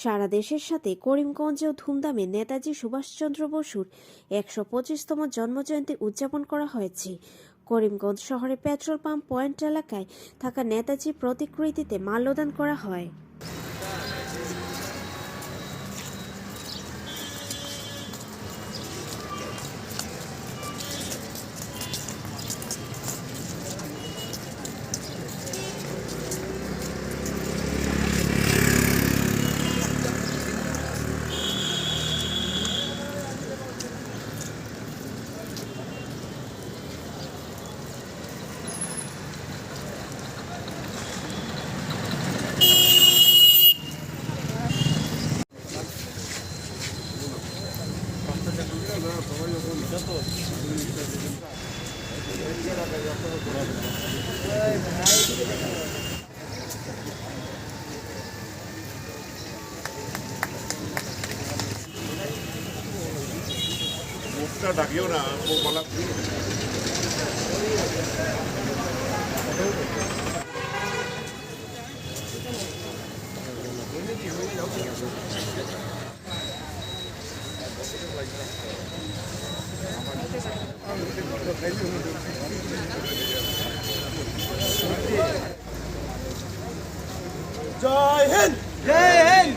সারা দেশের সাথে করিমগঞ্জেও ধুমধামে নেতাজি সুভাষচন্দ্র বসুর ১২৫তম জন্মজয়ন্তী উদযাপন করা হয়েছে। করিমগঞ্জ শহরে পেট্রোল পাম্প পয়েন্ট এলাকায় থাকা নেতাজি প্রতিকৃতিতে মাল্যদান করা হয়। মুখটা ডাকিও না, বলা জয় হিন্দ, জয় হিন্দ।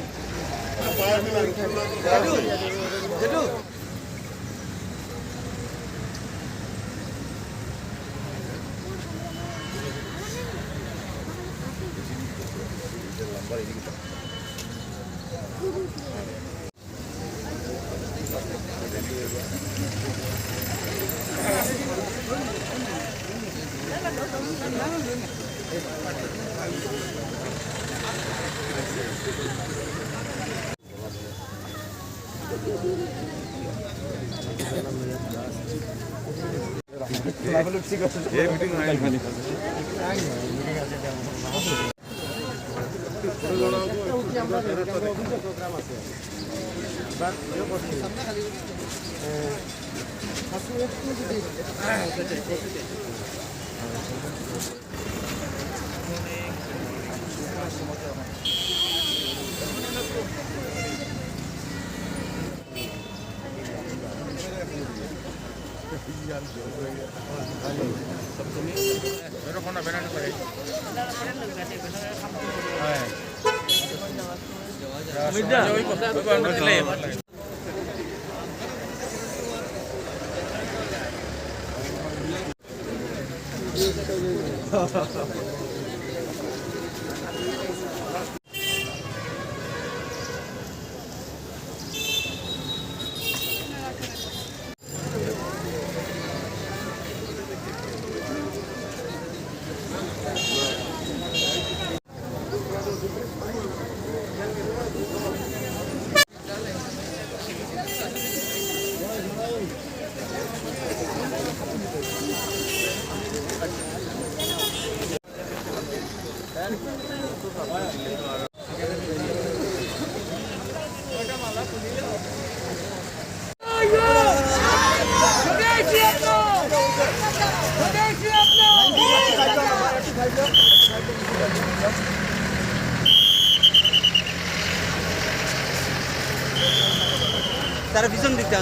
তারা পিছন দিকতে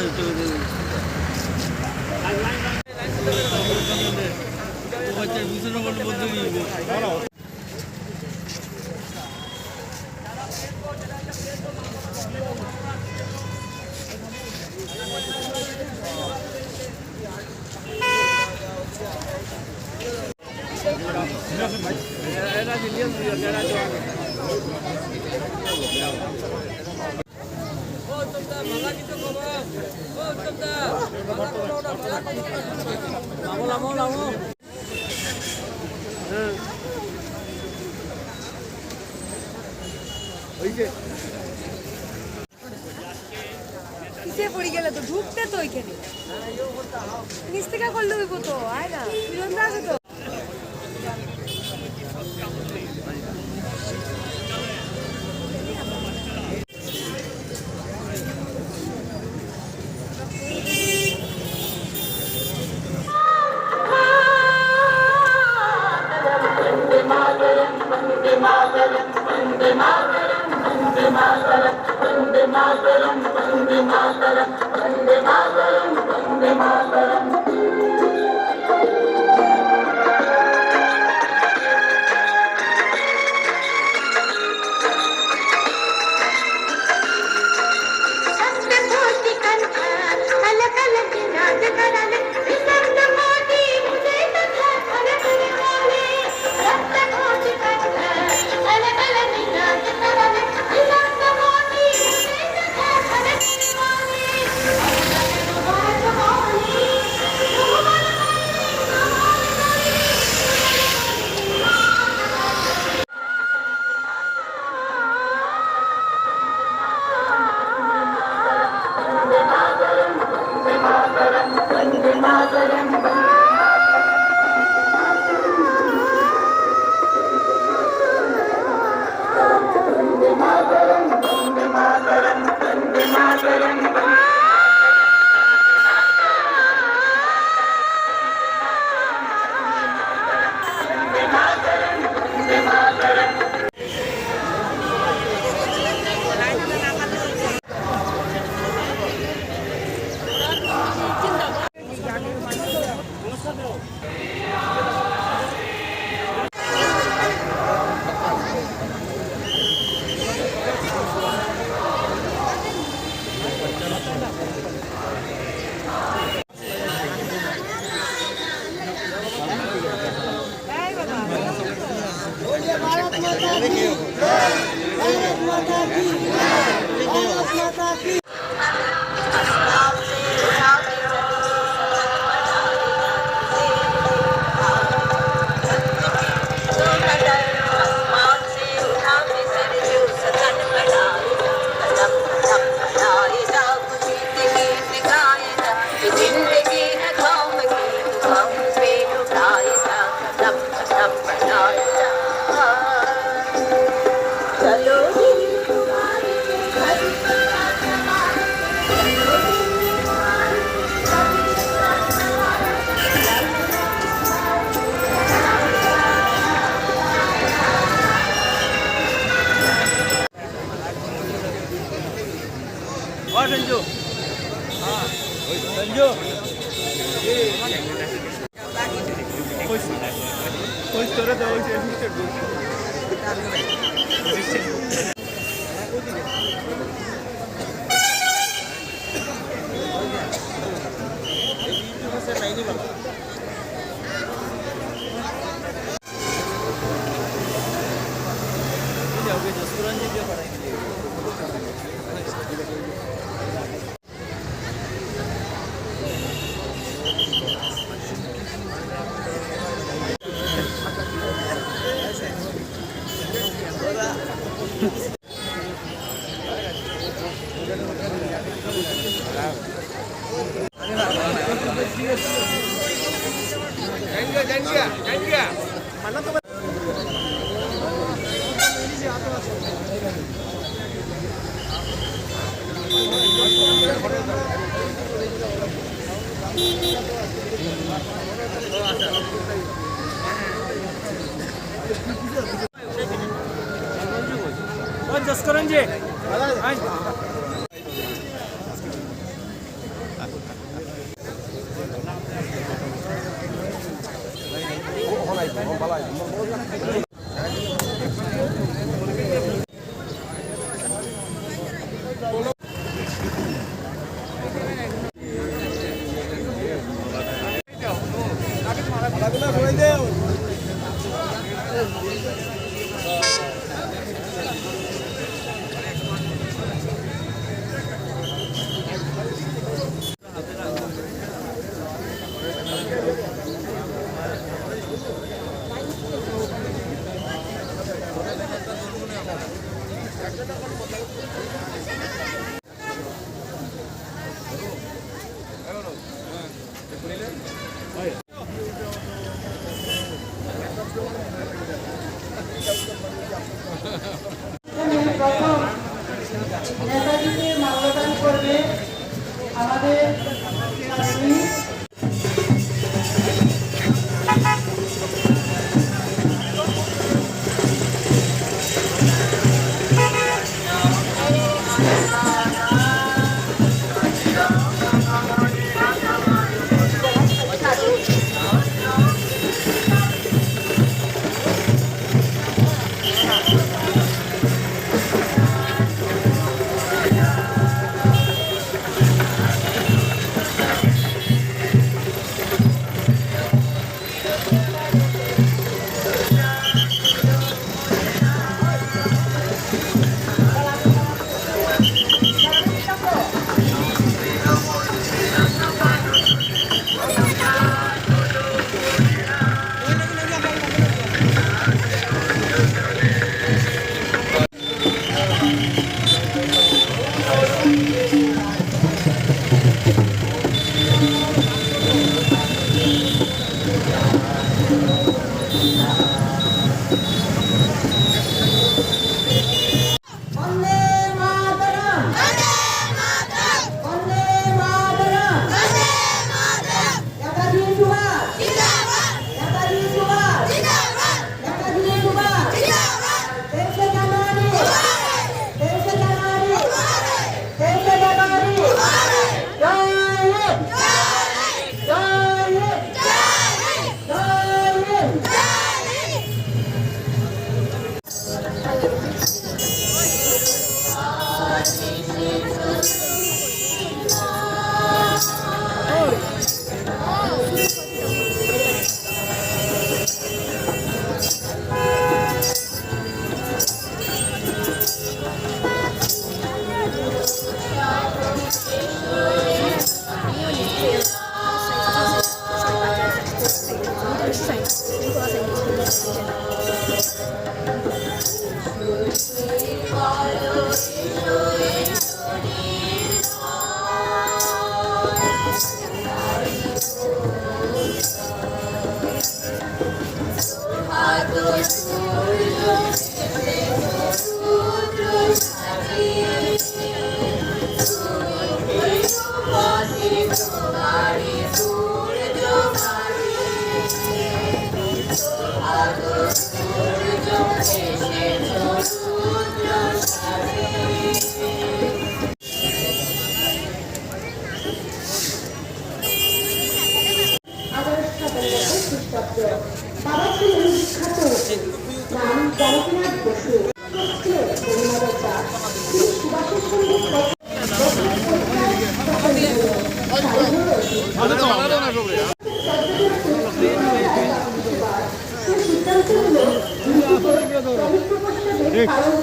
কিসে পড়ে গেলে তো ঢুকতে তো ওইখানে নিচ থেকে করলে হইব তো আয় না ফিরন্দা আছে তো Vande Mataram, Vande Mataram, Vande Mataram, Vande Mataram. Sanju Sanju जसकरंजी নেতাজিকে মাল্যদান করবে আমাদের বাবা ছিলেন বিখ্যাত নাম জগন্নাথ বসু, ছিলেন পরিমাদতা। তিনি সুভাষের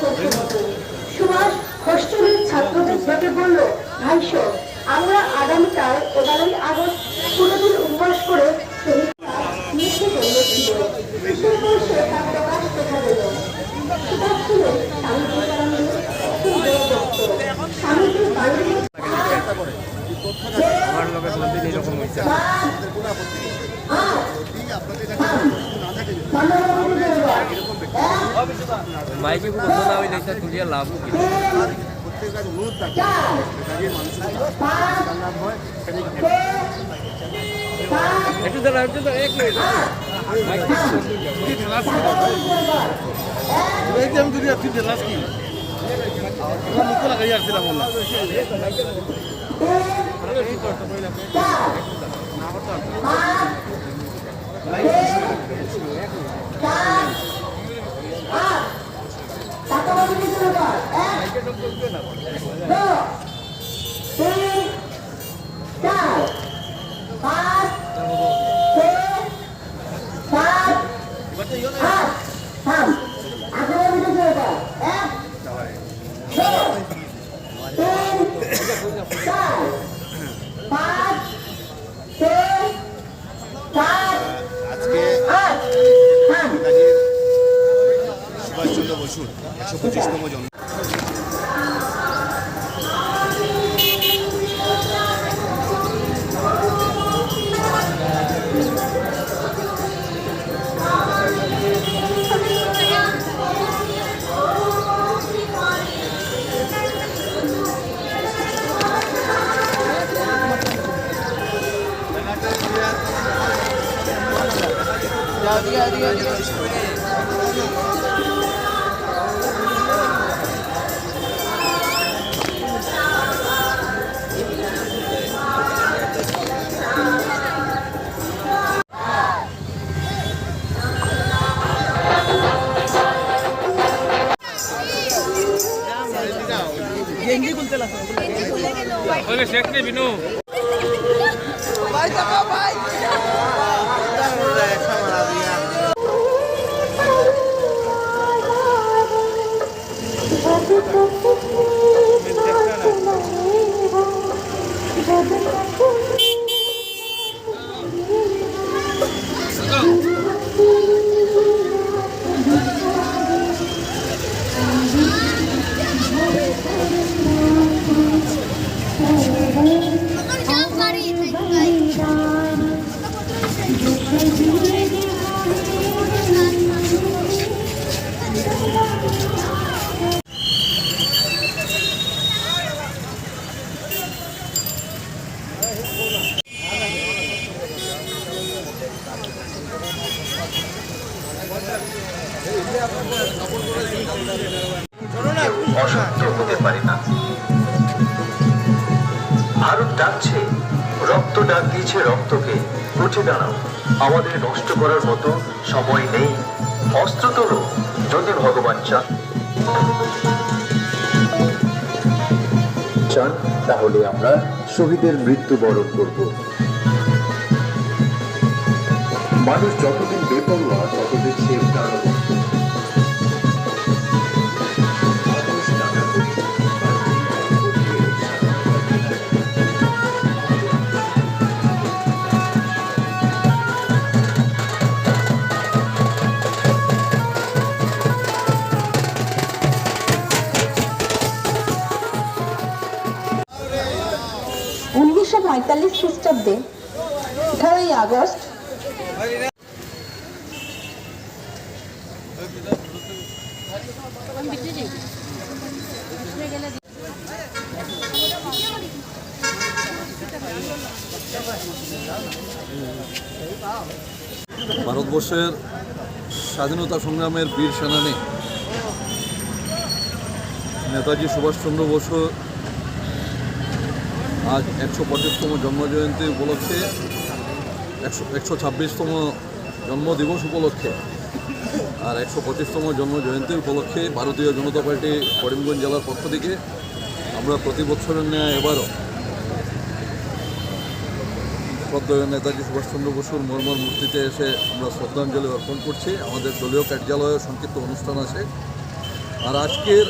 সঙ্গে সুভাষ হোস্টেলের ছাত্রদের ডেকে বলল, ভাইসো, আমরা আগামীকাল 11ই আগস্ট 16 দিন উপবাস করে আমার লোকের মধ্যে এরকম হয়েছে মাইকে খুব বন্ধ না হইলে তুলিয়া লাভ কি একটু দাঁড়া একটু দাঁড়া এক মিনিট আমি দুনিয়া তিনটে লাশ কি মুখ লাগাই আসছিলাম বললাম আজকে সুভাষচন্দ্র বসুর 125তম জন্ম। ওকে শেখ নে বিনু অসত্য হতে পারে না। ভারত ডাকছে, রক্ত ডাক দিয়েছে রক্তকে, উঠে দাঁড়াও, আমাদের নষ্ট করার মতো সময় নেই, অস্ত্র তোলো যদি ভগবান চান। চান তাহলে আমরা শহীদের মৃত্যুবরণ করব। মানুষ যতদিন বেপরোয়া ততদিন সে প্রাণবন্ত। আদর্শ নাগরিক খ্রিস্টাব্দে 18ই আগস্ট ভারতবর্ষের স্বাধীনতা সংগ্রামের বীর সেনানী নেতাজি সুভাষচন্দ্র বসু আজ 125তম জন্মজয়ন্তী উপলক্ষে 126তম জন্মদিবস উপলক্ষে আর 125তম জন্মজয়ন্তী উপলক্ষে ভারতীয় জনতা পার্টি করিমগঞ্জ জেলার পক্ষ থেকে আমরা প্রতি বছরের ন্যায় এবারও শ্রদ্ধেয় নেতাজি সুভাষচন্দ্র বসুর মর্মর মূর্তিতে এসে আমরা শ্রদ্ধাঞ্জলি অর্পণ করছি। আমাদের দলীয় কার্যালয়ে সংক্ষিপ্ত অনুষ্ঠান আছে। আর আজকের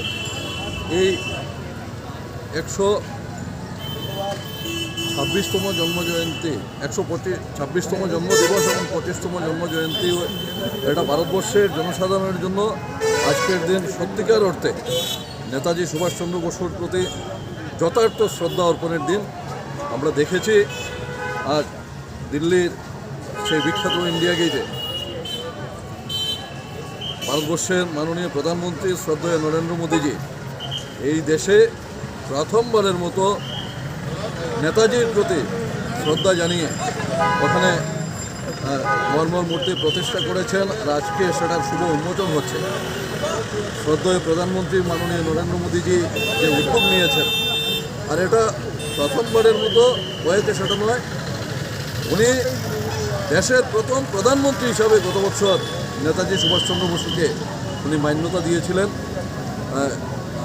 এই 126তম জন্মজয়ন্তী 126তম জন্মদিবস এবং 25তম জন্মজয়ন্তী, এটা ভারতবর্ষের জনসাধারণের জন্য আজকের দিন সত্যিকার অর্থে নেতাজি সুভাষচন্দ্র বসুর প্রতি যথার্থ শ্রদ্ধা অর্পণের দিন। আমরা দেখেছি আজ দিল্লির সেই বিখ্যাত ইন্ডিয়া গেটে ভারতবর্ষের মাননীয় প্রধানমন্ত্রী শ্রদ্ধেয় নরেন্দ্র মোদীজি এই দেশে প্রথমবারের মতো নেতাজির প্রতি শ্রদ্ধা জানিয়ে ওখানে মর্মর মূর্তি প্রতিষ্ঠা করেছেন। আর আজকে সেটার শুভ উন্মোচন হচ্ছে। শ্রদ্ধেয় প্রধানমন্ত্রী মাননীয় নরেন্দ্র মোদীজি যে উদ্যোগ নিয়েছেন, আর এটা প্রথমবারের মতো হয়েছে সেটা নয়, উনি দেশের প্রথম প্রধানমন্ত্রী হিসাবে গত বছর নেতাজি সুভাষচন্দ্র বসুকে উনি মান্যতা দিয়েছিলেন।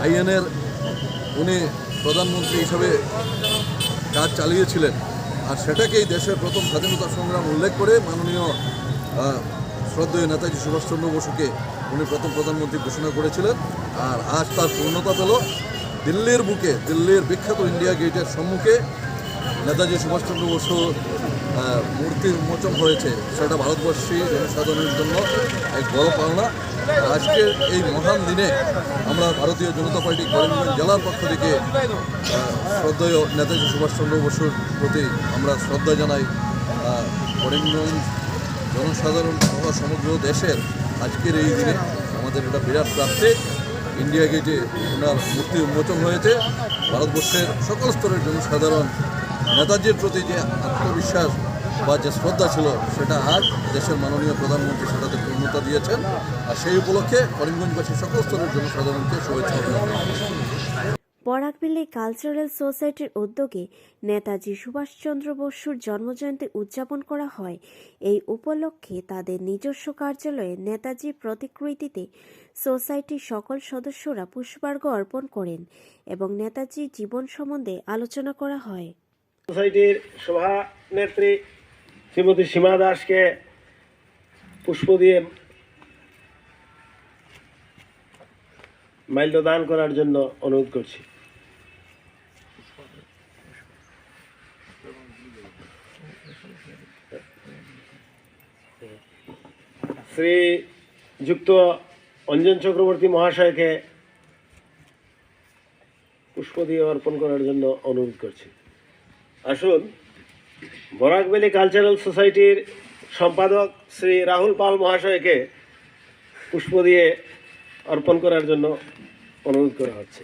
আইএনএর উনি প্রধানমন্ত্রী হিসাবে কাজ চালিয়েছিলেন। আর সেটাকেই দেশের প্রথম স্বাধীনতা সংগ্রাম উল্লেখ করে মাননীয় শ্রদ্ধেয় নেতাজি সুভাষচন্দ্র বসুকে উনি প্রথম প্রধানমন্ত্রী ঘোষণা করেছিলেন। আর আজ তার পূর্ণতা পেল দিল্লির বুকে, দিল্লির বিখ্যাত ইন্ডিয়া গেটের সম্মুখে নেতাজি সুভাষচন্দ্র বসু মূর্তির উন্মোচন হয়েছে। সেটা ভারতবর্ষী জনসাধারণের জন্য এক বড় পাওনা। আজকের এই মহান দিনে আমরা ভারতীয় জনতা পার্টি করিমগঞ্জ জেলার পক্ষ থেকে শ্রদ্ধেয় নেতাজি সুভাষচন্দ্র বসুর প্রতি আমরা শ্রদ্ধা জানাই। করিমগঞ্জ জনসাধারণ সহ সমগ্র দেশের আজকের এই দিনে আমাদের এটা বিরাট প্রাপ্তি। ইন্ডিয়া গেটে ওনার মূর্তি উন্মোচন হয়েছে। ভারতবর্ষের সকল স্তরের জনসাধারণ নেতাজির প্রতি যে আত্মবিশ্বাস বা যে শ্রদ্ধা ছিল সেটা আজ দেশের মাননীয় প্রধানমন্ত্রী সেটাতে পূর্ণতা দিয়েছেন। আর সেই উপলক্ষে করিমগঞ্জবাসী সকল স্তরের জনসাধারণকে শুভেচ্ছা অভিনন্দন। বরাকবিলি কালচারাল সোসাইটির উদ্যোগে নেতাজি সুভাষচন্দ্র বসুর জন্মজয়ন্তী উদযাপন করা হয়। এই উপলক্ষে তাদের নিজস্ব কার্যালয়ে নেতাজির প্রতিকৃতিতে সোসাইটির সকল সদস্যরা পুষ্পার্ঘ্য অর্পণ করেন এবং নেতাজির জীবন সম্বন্ধে আলোচনা করা হয়। সোসাইটির সভানেত্রী শ্রীমতী সীমা দাসকে পুষ্প দিয়ে মাল্যদান করার জন্য অনুরোধ করছি। শ্রীযুক্ত অঞ্জন চক্রবর্তী মহাশয়কে পুষ্প দিয়ে অর্পণ করার জন্য অনুরোধ করছি। আসুন বরাকবেলি কালচারাল সোসাইটির সম্পাদক শ্রী রাহুল পাল মহাশয়কে পুষ্প দিয়ে অর্পণ করার জন্য অনুরোধ করা হচ্ছে।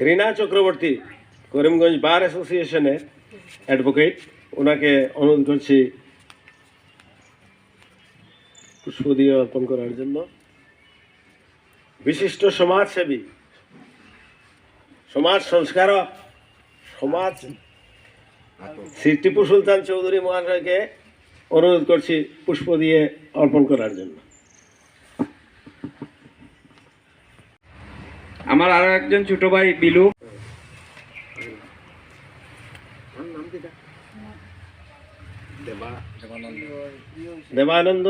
রীনা চক্রবর্তী করিমগঞ্জ বার অ্যাসোসিয়েশনের অ্যাডভোকেট, ওনাকে অনুরোধ করছি পুষ্প দিয়ে অর্পণ করার জন্য। বিশিষ্ট সমাজসেবী, সমাজ সংস্কারক, সমাজ শ্রী টিপু সুলতান চৌধুরী মহাশয়কে অনুরোধ করছি পুষ্প দিয়ে অর্পণ করার জন্য। আমার আরো একজন ছোট ভাই বিলু। দেবানন্দ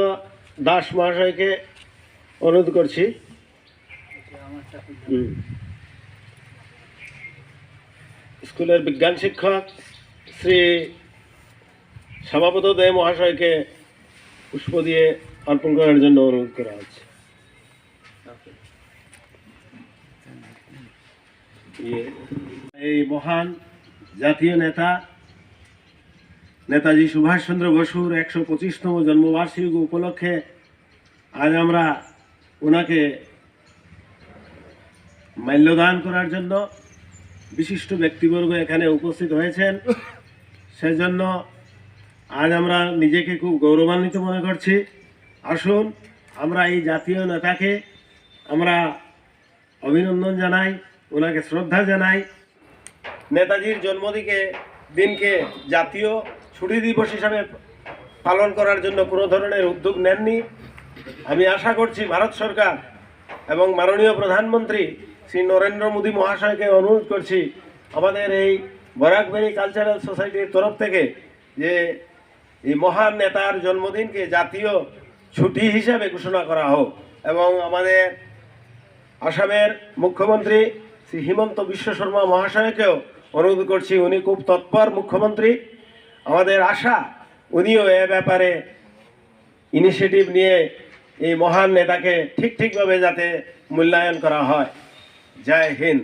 দাস মহাশয়কে অনুরোধ করছি। স্কুলের বিজ্ঞান শিক্ষক শ্রী শ্যামাপদ দে মহাশয়কে পুষ্প দিয়ে অর্পণ করার জন্য অনুরোধ করা হচ্ছে। এই মহান জাতীয় নেতা নেতাজি সুভাষচন্দ্র বসুর 125তম জন্মবার্ষিকী উপলক্ষে আজ আমরা ওনাকে মাল্যদান করার জন্য বিশিষ্ট ব্যক্তিবর্গ এখানে উপস্থিত হয়েছেন। সেজন্য আজ আমরা নিজেকে খুব গৌরবান্বিত মনে করছি। আসুন আমরা এই জাতীয় নেতাকে আমরা অভিনন্দন জানাই, ওনাকে শ্রদ্ধা জানাই। নেতাজির দিনকে জাতীয় ছুটি দিবস হিসাবে পালন করার জন্য কোনো ধরনের উদ্যোগ নেননি। আমি আশা করছি ভারত সরকার এবং মাননীয় প্রধানমন্ত্রী শ্রী নরেন্দ্র মোদী মহাশয়কে অনুরোধ করছি আমাদের এই বরাকভেলি কালচারাল সোসাইটির তরফ থেকে যে এই মহান নেতার জন্মদিনকে জাতীয় ছুটি হিসাবে ঘোষণা করা হোক। এবং আমাদের আসামের মুখ্যমন্ত্রী শ্রী হিমন্ত বিশ্ব শর্মা মহাশয়কেও অনুরোধ করছি, উনি খুব তৎপর মুখ্যমন্ত্রী। আমাদের আশা উনিও এ ব্যাপারে ইনিশিয়েটিভ নিয়ে এই মহান নেতাকে ঠিকভাবে যাতে মূল্যায়ন করা হয়। জয় হিন্দ।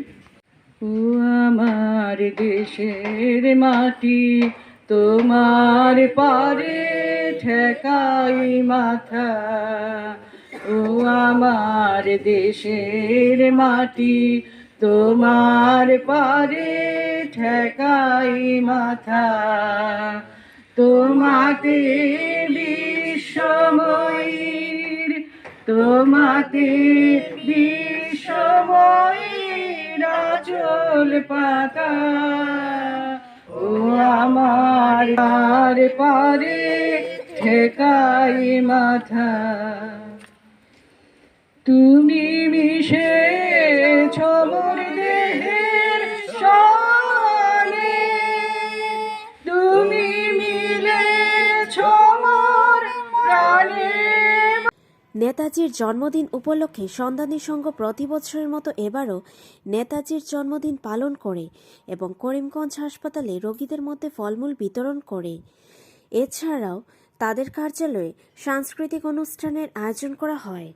ও আমার দেশের মাটি, তোমার পারে ঠেকাই মাথা। ও আমার দেশের মাটি, তোমার পারে ঠেকাই মাথা। তোমাতে বিশ্বময়ীর, তোমাতে বিশ্বময়ীর আঁচল পাতা। ও আমার পারে ঠেকাই মাথা। তুমি মিশেছ মোর দেহের সনে, তুমি মিলেছ মোর প্রাণে। নেতাজির জন্মদিন উপলক্ষে সন্ধানী সংঘ প্রতি বছরের মতো এবারও নেতাজির জন্মদিন পালন করে এবং করিমগঞ্জ হাসপাতালে রোগীদের মধ্যে ফলমূল বিতরণ করে। এছাড়াও তাদের কার্যালয়ে সাংস্কৃতিক অনুষ্ঠানের আয়োজন করা হয়।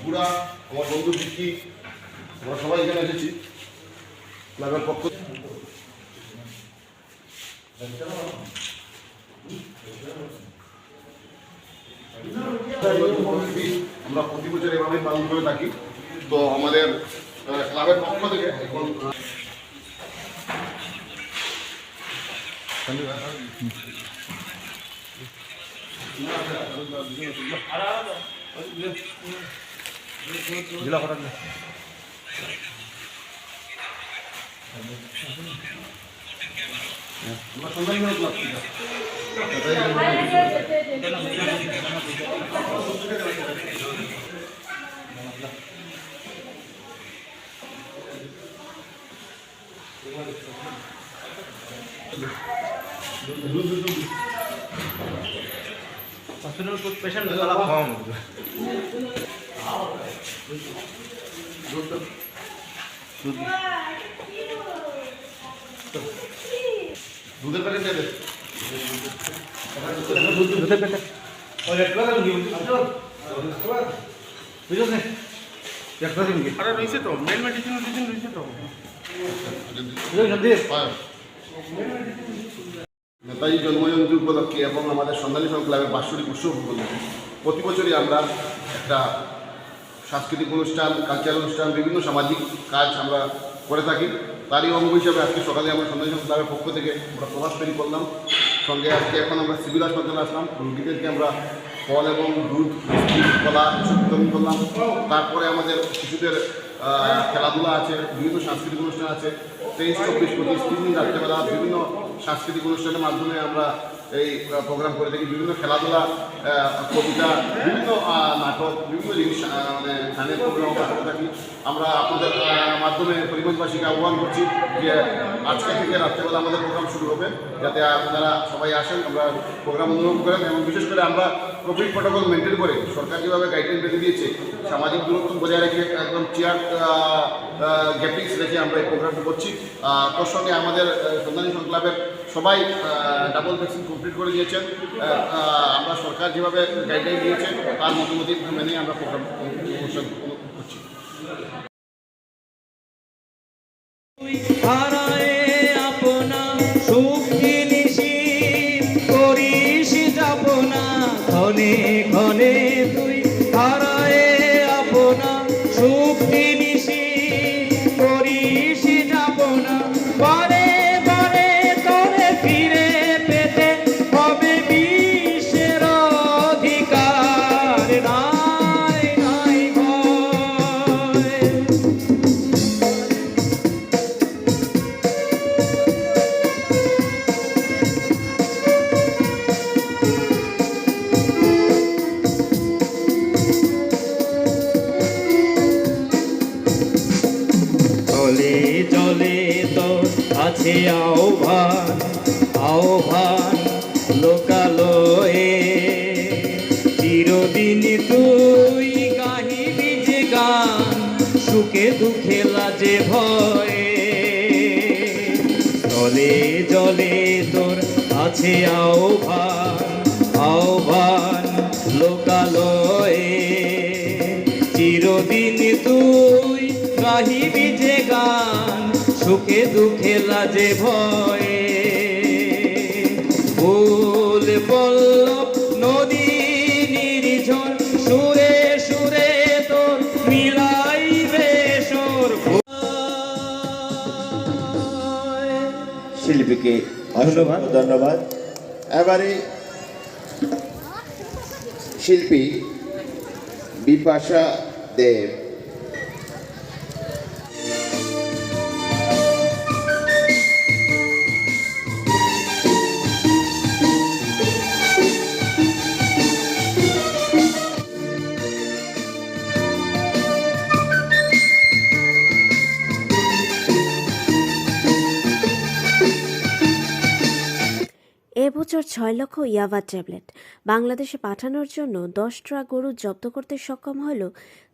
পুরা আমার বন্ধু বিক্রি, আমরা সবাই এখানে এসেছি ক্লাবের পক্ষ। আমরা প্রতি বছর এভাবে পালন করে থাকি। তো আমাদের ক্লাবের পক্ষ থেকে এখন জেলা করার দুধের প্যাকেট দেবে। আরে রয়েছে তো মেল মেডিসিন রয়েছে তো নেতাজি জন্মজয়ন্তী উপলক্ষে এবং আমাদের সন্ধানী সংঘ ক্লাবের বাৎসরিক উৎসব উপলক্ষে প্রতি বছরই আমরা একটা সাংস্কৃতিক অনুষ্ঠান, কালচারাল অনুষ্ঠান, বিভিন্ন সামাজিক কাজ আমরা করে থাকি। তারই অঙ্গ হিসাবে আজকে সকালে আমরা সন্ধানী সংঘ ক্লাবের পক্ষ থেকে আমরা প্রভাস তৈরি করলাম। সঙ্গে আজকে এখন আমরা সিভিল হাসপাতালে আসলাম, রোগীদেরকে আমরা ফল এবং দুধ, বিস্কুট, কলা এসব বিতরণ করলাম। তারপরে আমাদের শিশুদের খেলাধুলা আছে, বিভিন্ন সাংস্কৃতিক অনুষ্ঠান আছে। 23, 24, 25, 3 দিন রাত্রেবেলা বিভিন্ন সাংস্কৃতিক অনুষ্ঠানের মাধ্যমে আমরা এই প্রোগ্রাম করে থাকি। বিভিন্ন খেলাধুলা, কবিতা, বিভিন্ন নাটক, বিভিন্ন জিনিস মানে গানের প্রোগ্রাম করে থাকি। আমরা আপনাদের মাধ্যমে পরিবেশবাসীকে আহ্বান করছি যে আজকে থেকে রাত্রেবেলা আমাদের প্রোগ্রাম শুরু হবে, যাতে আপনারা সবাই আসেন, আমরা প্রোগ্রাম অনুভব করেন। এবং বিশেষ করে আমরা কোভিড প্রোটোকল মেনটেন করে সরকার যেভাবে গাইডলাইন বেঁধে দিয়েছে, সামাজিক দূরত্ব বজায় রেখে একদম চেয়ার গ্যাপিংস রেখে আমরা এই প্রোগ্রামটা করছি। তোর সঙ্গে আমাদের সন্ধানী সংঘ ক্লাবের সবাই ডাবল ভ্যাকসিন কমপ্লিট করে দিয়েছেন। আমরা সরকার যেভাবে গাইডলাইন দিয়েছে তার মতামত মেনে আমরা প্রোগ্রাম অনুষ্ঠান করছি। হারায়ে আপনা সুখ জিনিসি করিস যাপনা ক্ষণে ক্ষণে তুই হারায়ে আপনা সুখ জিনিসি করিস যাপনা বারে বারে তোরে ফিরে পেতে হবে বিশ্বের অধিকার নাই নাই ভয়। জলে জলে তো আছে আহ্বান আহ্বান লোকালয়ে চিরদিন তুই গাহিবি যে গান সুখে দুঃখে লাজে ভয়ে জলে জলে তোর আছে আহ্বান আহ্বান লোকালয়ে চিরদিন তুই গাহিবি যে গান সুখে দুঃখে লাজে ভয়ে ফুল পল্লব নদী নির্ঝর সুরে সুরে তোর মিলাইবে সুর। শিল্পীকে ধন্যবাদ ধন্যবাদ। এবারে শিল্পী বিপাশা দেব। এবছর 6 লক্ষ ইয়াবা ট্যাবলেট বাংলাদেশে পাঠানোর জন্য 10 ট্রাক গরু জব্দ করতে সক্ষম হল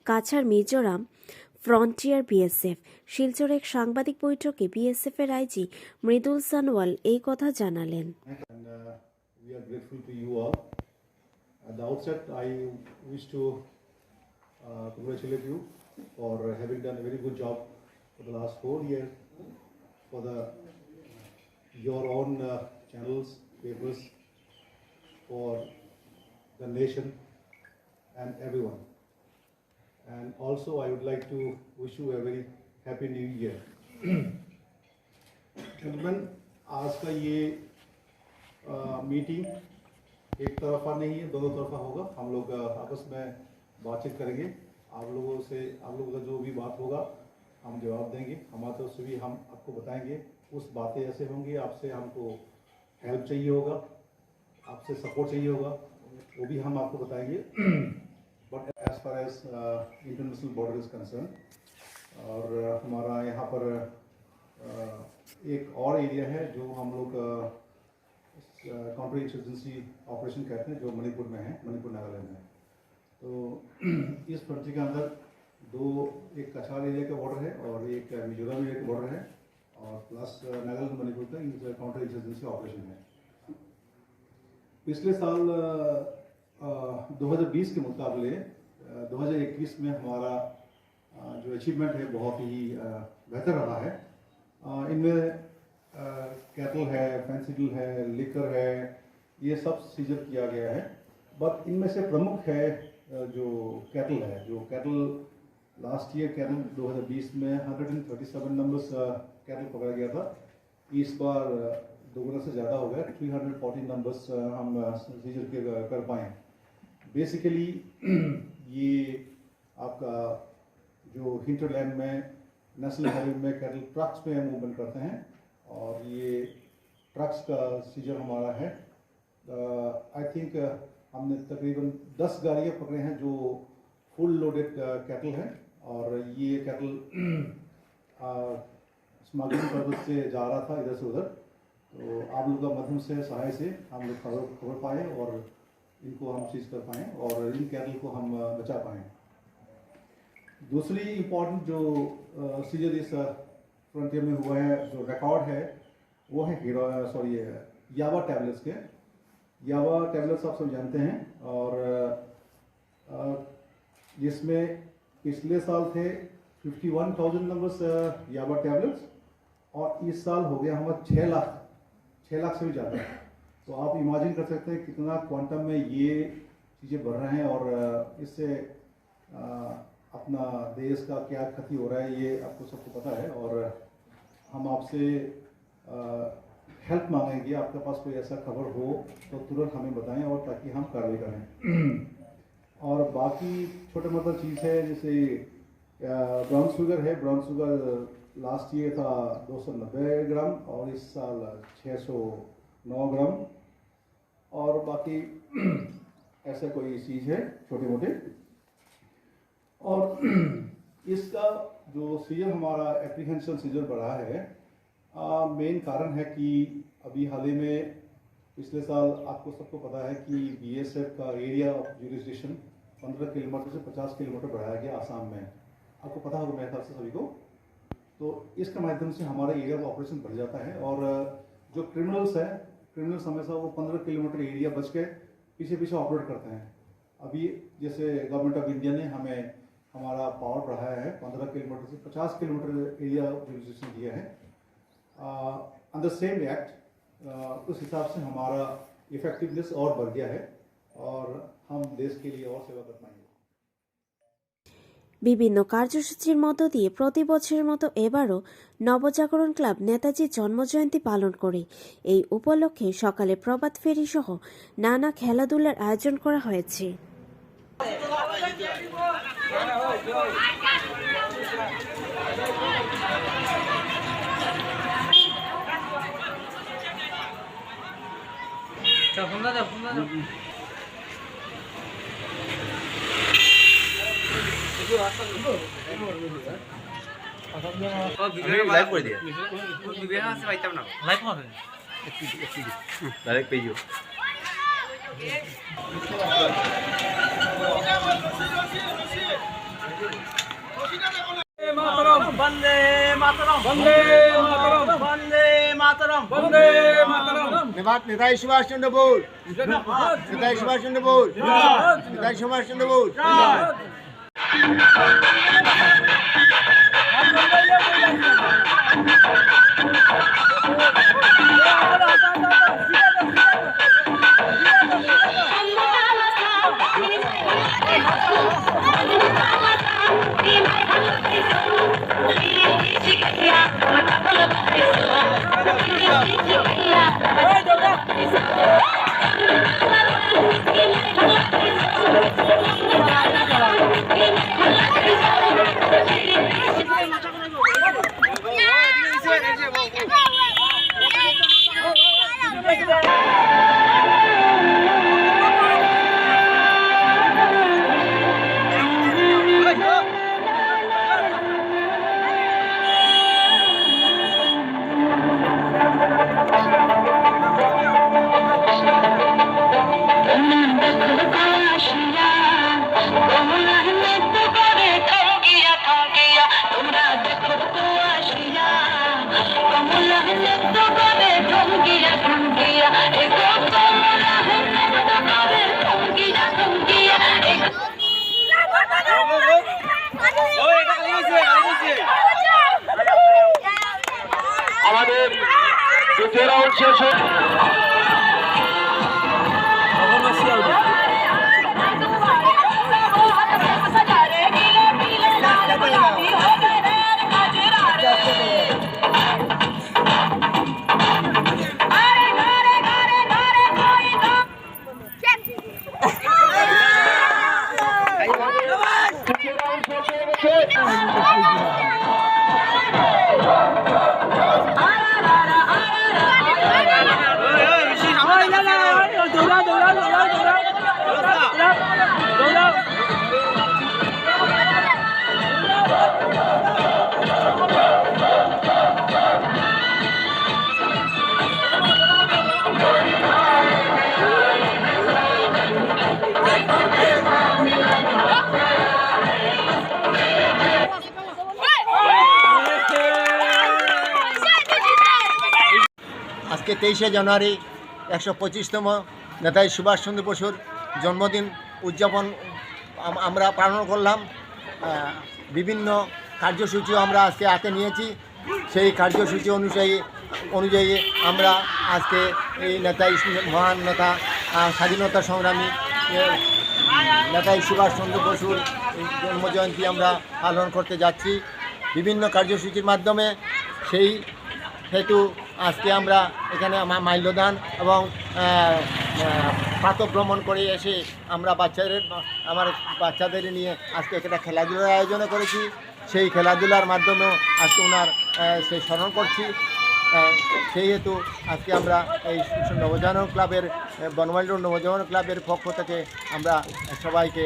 কাছাড় মিজোরাম ফ্রন্টিয়ার বিএসএফ। শিলচরে এক সাংবাদিক বৈঠকে বিএসএফ এর আইজি মৃদুল সানওয়াল এই কথা জানালেন। We are grateful to you all. At the outset, I wish to congratulate you for having done a very good job for the last 4 years for your own channels, papers, for the nation and everyone. And also, I would like to wish you a very happy new year. Gentlemen, आज का ये meeting एक तरफा नहीं है, दोनों तरफा होगा। हम लोग आपस में बातचीत करेंगे। आप लोगों का जो भी बात होगा हम जवाब देंगे। हमारे तरफ से भी हम आपको बताएंगे। उस बातें ऐसे होंगी, आपसे हमको हेल्प चाहिए होगा, आपसे सपोर्ट चाहिए होगा, वो भी हम आपको बताएंगे। But as far as international border is concern, और हमारा यहाँ पर एक और एरिया है जो हम लोग काउंटर इंसर्जेंसी ऑपरेशन कहते हैं, जो मणिपुर में है, मणिपुर नागालैंड में। तो इस फ्रंटियर के अंदर एक कछार एरिया का बॉर्डर है और एक मिजोरम एरिया का बॉर्डर है, और प्लस नागालैंड मणिपुर का काउंटर इंसर्जेंसी ऑपरेशन है। पिछले साल 2020 के मुकाबले 2021 में हमारा जो अचीवमेंट है बहुत ही बेहतर रहा है। इनमें कैटल है, फैंसीडल है, लिकर है, ये सब सीजर किया गया है। बट इनमें से प्रमुख है जो कैटल है। जो कैटल लास्ट ईयर कैटल 2020 में 137 नंबर्स कैटल पकड़ा गया था। इस बार दोगुना से ज़्यादा हो गया, 340 नंबर्स हम सीजर कर पाए। बेसिकली ये आपका जो हिंटरलैंड में नेशनल हाईवे में कैटल ट्रक्स में मूवमेंट करते हैं और ये ट्रक्स का सीजर हमारा है। आई थिंक हमने तकरीबन 10 गाड़ियाँ पकड़े हैं जो फुल लोडेड कैटल है और ये कैटल स्मगलिंग पर्पज से जा रहा था इधर से उधर। तो आप लोग का मध्यम से सहाय से हम लोग खबर पाए और इनको हम सीज कर पाएँ और इन कैटल को हम बचा पाएँ। दूसरी इम्पॉर्टेंट जो सीजर इस फ्रंटियर में हुआ है, जो रिकॉर्ड है, वो है यावा टैबलेट्स के। यावा टैबलेट्स आप सब जानते हैं और जिसमें पिछले साल थे 51,000 नंबर्स यावा टैबलेट्स और इस साल हो गया हमारा 6 लाख से भी ज़्यादा। तो आप इमेजिन कर सकते हैं कितना क्वांटम में ये चीज़ें बढ़ रहे हैं और इससे अपना देश का क्या क्षति हो रहा है ये आपको सबको पता है। और हम आपसे हेल्प मांगेंगे, आपके पास कोई ऐसा खबर हो तो तुरंत हमें बताएं और ताकि हम कार्रवाई करें। और बाकी छोटे मोटा चीज़ है जैसे ब्राउन शुगर है। ब्राउन शुगर लास्ट ईयर था 290 ग्राम और इस साल 609 ग्राम। और बाकी ऐसा कोई चीज़ है छोटे मोटे। और इसका जो सीजर हमारा एप्रीहेंशन सीजर बढ़ा है, मेन कारण है कि अभी हाल ही में पिछले साल आपको सबको पता है कि बीएसएफ का एरिया ऑफ जुरिस्डिक्शन 15 किलोमीटर से 50 किलोमीटर बढ़ाया गया आसाम में। आपको पता होगा मेरे ख्याल से सभी को। तो इसके माध्यम से हमारा एरिया ऑफ ऑपरेशन बढ़ जाता है और जो क्रिमिनल्स हमेशा वो 15 किलोमीटर एरिया बच के पीछे ऑपरेट करते हैं। अभी जैसे गवर्नमेंट ऑफ इंडिया ने हमें हमारा पावर बढ़ाया है, 15 किलोमीटर से 50 किलोमीटर एरिया जुरिस्डिक्शन दिया है अंडर सेम एक्ट। उस हिसाब से हमारा इफेक्टिवनेस और बढ़ गया है और हम देश के लिए और सेवा कर पाएंगे। বিভিন্ন কার্যসূচির মধ্য দিয়ে প্রতি বছরের মতো এবারও নবজাগরণ ক্লাব নেতাজির জন্মজয়ন্তী পালন করে। এই উপলক্ষে সকালে প্রভাত ফেরি সহ নানা খেলাধুলার আয়োজন করা হয়েছে। वंदे मातरम, वंदे मातरम, वंदे मातरम, वंदे मातरम। नेताजी सुभाष चंद्र बोस, नेताजी सुभाष चंद्र बोस, नेताजी सुभाष चंद्र बोस। শেষে আজকে 23শে জানুয়ারি 125তম নেতাজি সুভাষচন্দ্র বসুর জন্মদিন উদযাপন আমরা পালন করলাম। বিভিন্ন কার্যসূচিও আমরা আজকে হাতে নিয়েছি। সেই কার্যসূচি অনুযায়ী আমরা আজকে এই নেতাজি মহান নেতা স্বাধীনতা সংগ্রামী নেতাজি সুভাষচন্দ্র বসুর জন্মজয়ন্তী আমরা পালন করতে যাচ্ছি বিভিন্ন কার্যসূচির মাধ্যমে। সেই হেতু আজকে আমরা এখানে মাল্যদান এবং প্রাতঃভ্রমণ করে এসে আমরা আমার বাচ্চাদের নিয়ে আজকে একটা খেলাধুলার আয়োজন করেছি। সেই খেলাধুলার মাধ্যমেও আজকে ওনার সেই স্মরণ করছি। সেই হেতু আজকে আমরা এই নবজাগরণ ক্লাবের বনমালী রোড নবজাগরণ ক্লাবের পক্ষ থেকে আমরা সবাইকে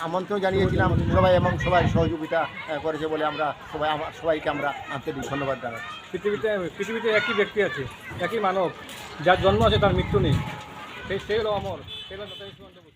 আমন্ত্রণ জানিয়েছিলাম সবাই এবং সবাই সহযোগিতা করেছে বলে আমরা সবাইকে আমরা আন্তরিক ধন্যবাদ জানাই। পৃথিবীতে একই ব্যক্তি আছে, একই মানব, যার জন্ম আছে তার মৃত্যু নেই, সেই হলো অমর, সেই হলো নেতাজি সুভাষচন্দ্র বসু।